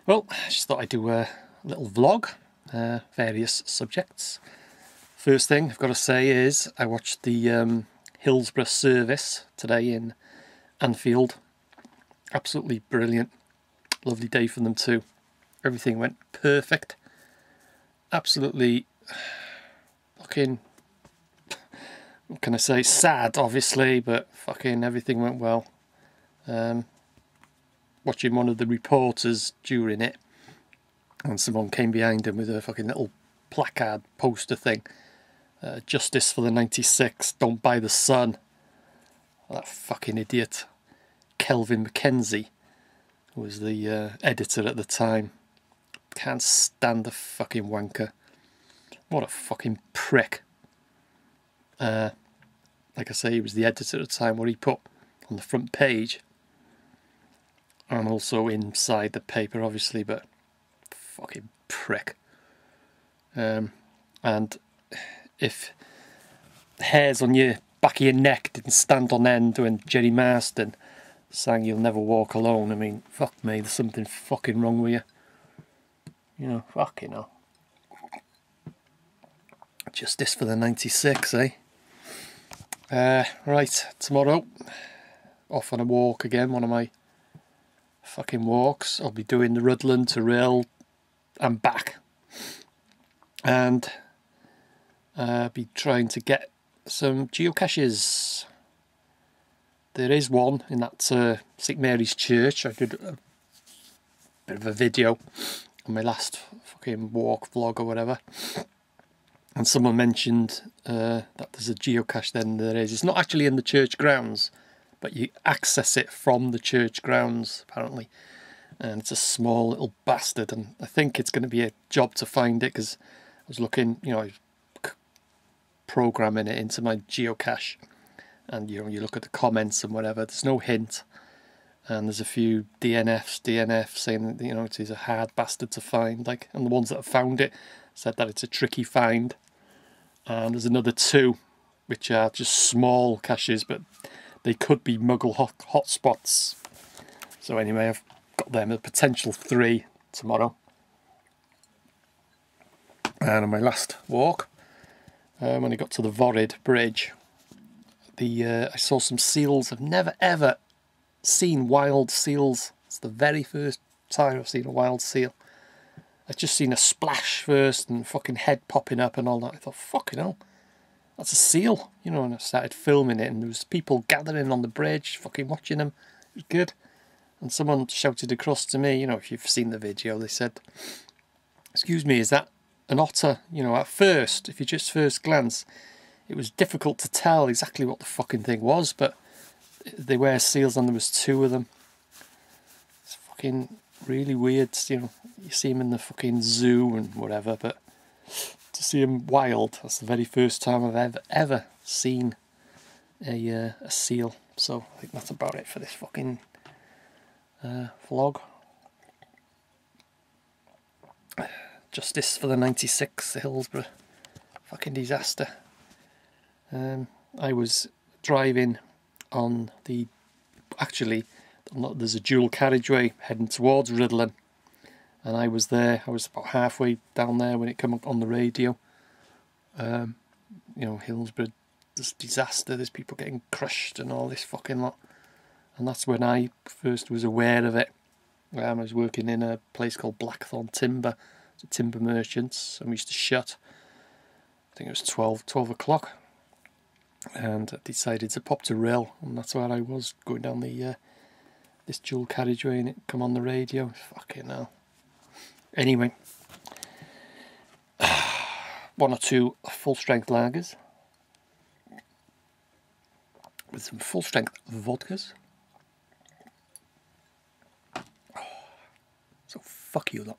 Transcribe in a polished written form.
Well, I just thought I'd do a little vlog, various subjects. First thing I've got to say is I watched the Hillsborough service today in Anfield. Absolutely brilliant. Lovely day for them too. Everything went perfect. Absolutely fucking, what can I say, sad obviously, but fucking everything went well. Watching one of the reporters during it, and someone came behind him with a fucking little placard poster thing. Justice for the 96, don't buy the Sun. That fucking idiot. Kelvin Mackenzie was the editor at the time. Can't stand the fucking wanker. What a fucking prick. Like I say, he was the editor at the time. What he put on the front page, and also inside the paper obviously, but fucking prick. And if the hairs on your back of your neck didn't stand on end when Jerry Marston sang "You'll Never Walk Alone," I mean, fuck me, there's something fucking wrong with you. You know, fucking hell. Justice for the 96, eh? Right, tomorrow, off on a walk again, one of my fucking walks. I'll be doing the Rhuddlan to Rhyl and back. And be trying to get some geocaches. There is one in that St Mary's Church. I did a bit of a video on my last fucking walk vlog or whatever, and someone mentioned that there's a geocache then. There is. It's not actually in the church grounds, but you access it from the church grounds apparently, and it's a small little bastard, and I think it's going to be a job to find it, because I was looking, you know, programming it into my geocache, and you know, you look at the comments and whatever, there's no hint, and there's a few DNFs saying that, you know, it is a hard bastard to find, like, and the ones that have found it said that it's a tricky find. And there's another two which are just small caches, but they could be muggle hotspots. So anyway, I've got them, a potential 3 tomorrow. And on my last walk, when I got to the Rhuddlan bridge, I saw some seals. I've never ever seen wild seals. It's the very first time I've seen a wild seal. I'd just seen a splash first and fucking head popping up and all that. I thought, fucking hell, that's a seal, you know, and I started filming it, and there was people gathering on the bridge, fucking watching them. It was good. And someone shouted across to me, you know, if you've seen the video, they said, "Excuse me, is that an otter?" You know, at first, if you just first glance, it was difficult to tell exactly what the fucking thing was, but they were seals and there was 2 of them. It's fucking really weird, you know, you see them in the fucking zoo and whatever, but to see them wild, that's the very first time I've ever seen a seal. So I think that's about it for this fucking vlog. Justice for the 96, the Hillsborough fucking disaster. I was driving on the, actually, there's a dual carriageway heading towards Rhuddlan, and I was there. I was about halfway down there when it came up on the radio. You know, Hillsborough, this disaster, there's people getting crushed and all this fucking lot. And that's when I first was aware of it. I was working in a place called Blackthorn Timber. It's a timber merchants, and we used to shut, I think it was 12 o'clock. And I decided to pop to Rhyl, and that's where I was, going down the this dual carriageway, and it come on the radio. Fucking hell. Anyway, 1 or 2 full strength lagers with some full strength vodkas. So fuck you lot.